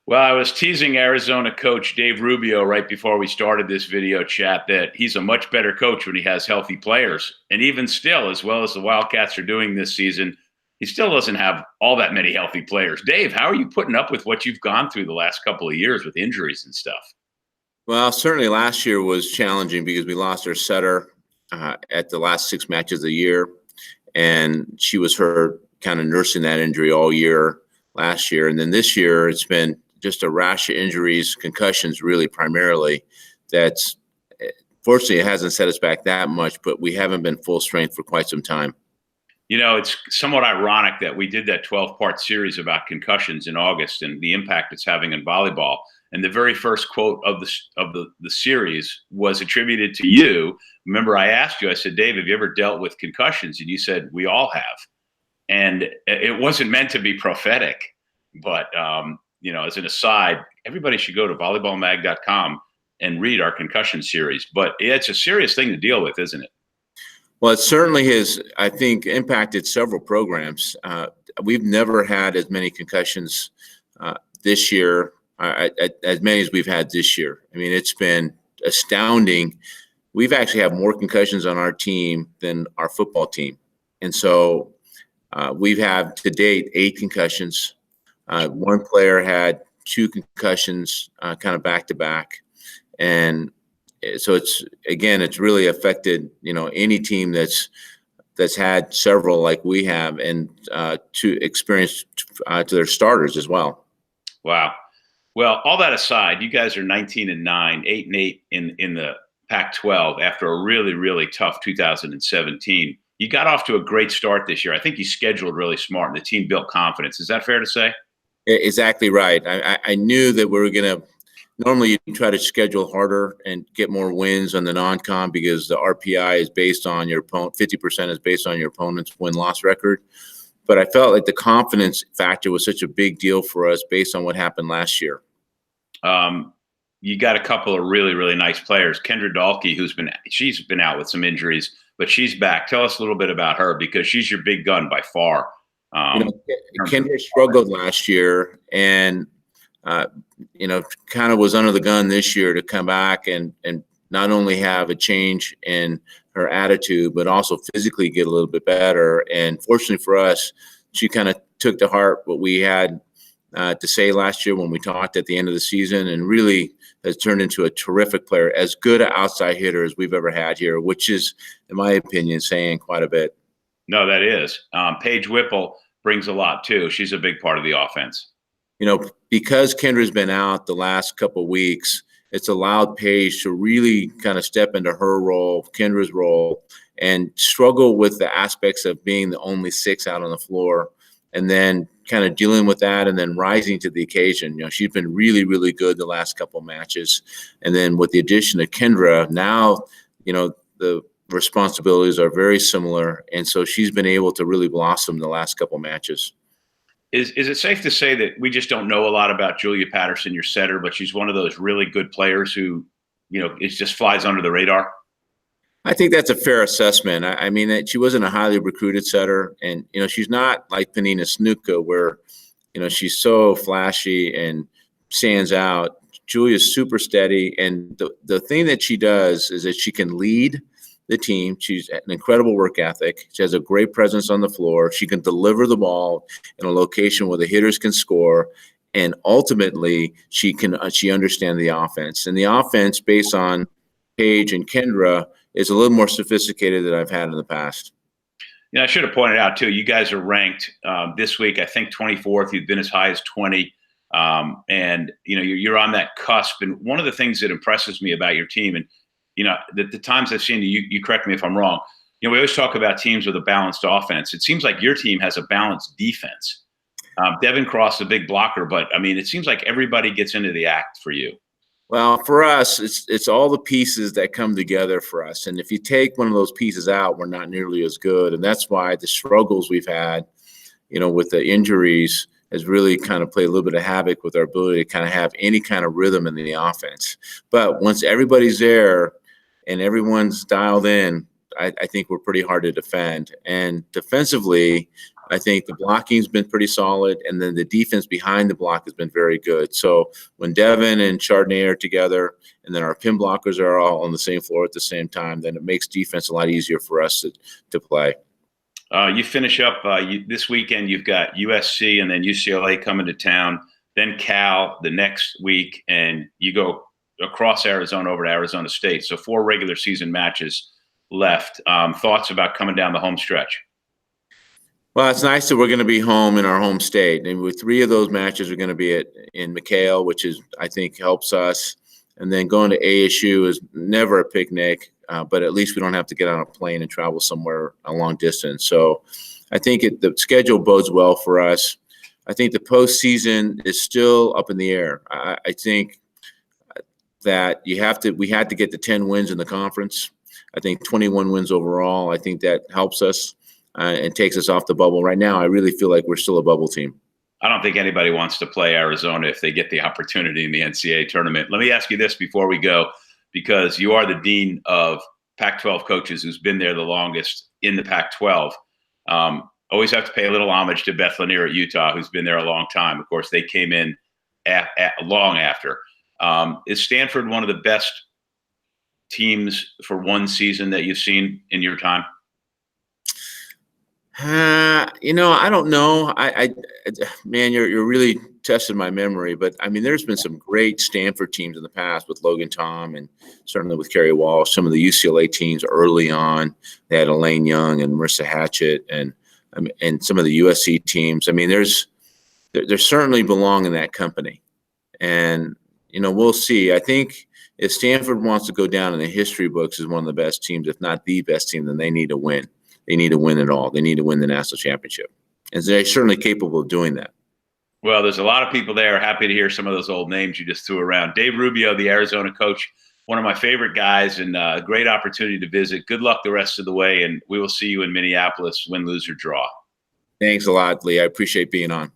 Well, I was teasing Arizona coach Dave Rubio right before we started this video chat that he's a much better coach when he has healthy players. And even still, as well as the Wildcats are doing this season, he still doesn't have all that many healthy players. Dave, how are you putting up with what you've gone through the last couple of years with injuries and stuff? Well, certainly last year was challenging because we lost our setter at the last 6 matches of the year, and she was hurt, kind of nursing that injury all year last year. And then this year, it's been just a rash of injuries, concussions, really primarily. That's Fortunately, it hasn't set us back that much, but we haven't been full strength for quite some time. You know, it's somewhat ironic that we did that 12-part series about concussions in August and the impact it's having on volleyball. And the very first quote of the series was attributed to you. Remember, I asked you, I said, Dave, have you ever dealt with concussions? And you said, we all have. And it wasn't meant to be prophetic, but, as an aside, everybody should go to volleyballmag.com and read our concussion series. But it's a serious thing to deal with, isn't it? Well, it certainly has, I think, impacted several programs. We've never had as many concussions this year, as many as we've had this year. I mean, it's been astounding. We've actually had more concussions on our team than our football team. And so we've had to date 8 concussions. One player had 2 concussions kind of back to back. And so it's really affected, any team that's had several like we have, and to experience to their starters as well. Wow. Well, all that aside, you guys are 19-9, 8-8 in the Pac-12 after a really, really tough 2017. You got off to a great start this year. I think you scheduled really smart, and the team built confidence. Is that fair to say? Exactly right. I knew that we were going to. Normally, you try to schedule harder and get more wins on the non-con because the RPI is based on your opponent. 50% is based on your opponent's win-loss record. But I felt like the confidence factor was such a big deal for us based on what happened last year. You got a couple of really, really nice players. Kendra Dahlke, she's been out with some injuries, but she's back. Tell us a little bit about her because she's your big gun by far. Kendra struggled last year and kind of was under the gun this year to come back and not only have a change in her attitude, but also physically get a little bit better. And fortunately for us, she kind of took to heart what we had to say last year when we talked at the end of the season, and really has turned into a terrific player, as good an outside hitter as we've ever had here, which is, in my opinion, saying quite a bit. No, that is. Paige Whipple brings a lot too. She's a big part of the offense. Because Kendra's been out the last couple of weeks, it's allowed Paige to really kind of step into her role, Kendra's role, and struggle with the aspects of being the only 6 out on the floor, and then kind of dealing with that and then rising to the occasion. She's been really, really good the last couple of matches. And then with the addition of Kendra, now, the responsibilities are very similar. And so she's been able to really blossom the last couple of matches. Is it safe to say that we just don't know a lot about Julia Patterson, your setter, but she's one of those really good players who, it just flies under the radar? I think that's a fair assessment. I mean, that she wasn't a highly recruited setter, and, she's not like Panina Snuka where, she's so flashy and stands out. Julia's super steady, and the thing that she does is that she can lead the team. She's an incredible work ethic. She has a great presence on the floor. She can deliver the ball in a location where the hitters can score. And ultimately, she understands the offense. And the offense, based on Paige and Kendra, is a little more sophisticated than I've had in the past. I should have pointed out, too, you guys are ranked this week, I think, 24th. You've been as high as 20. And, you're on that cusp. And one of the things that impresses me about your team, and the times I've seen you correct me if I'm wrong, we always talk about teams with a balanced offense. It seems like your team has a balanced defense. Devin Cross is a big blocker, but, it seems like everybody gets into the act for you. Well, for us, it's all the pieces that come together for us. And if you take one of those pieces out, we're not nearly as good. And that's why the struggles we've had, with the injuries has really kind of played a little bit of havoc with our ability to kind of have any kind of rhythm in the offense. But once everybody's there and everyone's dialed in, I think we're pretty hard to defend. And defensively, I think the blocking's been pretty solid, and then the defense behind the block has been very good. So when Devin and Chardonnay are together, and then our pin blockers are all on the same floor at the same time, then it makes defense a lot easier for us to play. You finish up this weekend. You've got USC and then UCLA coming to town, then Cal the next week, and you go across Arizona over to Arizona State. So 4 regular season matches left. Thoughts about coming down the home stretch? Well, it's nice that we're going to be home in our home state, and with 3 of those matches are going to be in McHale, which is I think helps us. And then going to ASU is never a picnic, but at least we don't have to get on a plane and travel somewhere a long distance. So I think the schedule bodes well for us. I think the postseason is still up in the air. I think that we had to get to 10 wins in the conference. I think 21 wins overall. I think that helps us and takes us off the bubble. Right now, I really feel like we're still a bubble team. I don't think anybody wants to play Arizona if they get the opportunity in the NCAA tournament. Let me ask you this before we go, because you are the dean of Pac-12 coaches who's been there the longest in the Pac-12. Always have to pay a little homage to Beth Lanier at Utah, who's been there a long time. Of course, they came in long after. Is Stanford one of the best teams for one season that you've seen in your time? I don't know. Man, you're really testing my memory. But I mean, there's been some great Stanford teams in the past with Logan Tom and certainly with Kerry Walsh. Some of the UCLA teams early on, they had Elaine Young and Marissa Hatchett, and some of the USC teams. I mean, they certainly belong in that company, and we'll see. I think if Stanford wants to go down in the history books as one of the best teams, if not the best team, then they need to win. They need to win it all. They need to win the national championship. And they're certainly capable of doing that. Well, there's a lot of people there. Happy to hear some of those old names you just threw around. Dave Rubio, the Arizona coach, one of my favorite guys, and a great opportunity to visit. Good luck the rest of the way, and we will see you in Minneapolis, win, lose, or draw. Thanks a lot, Lee. I appreciate being on.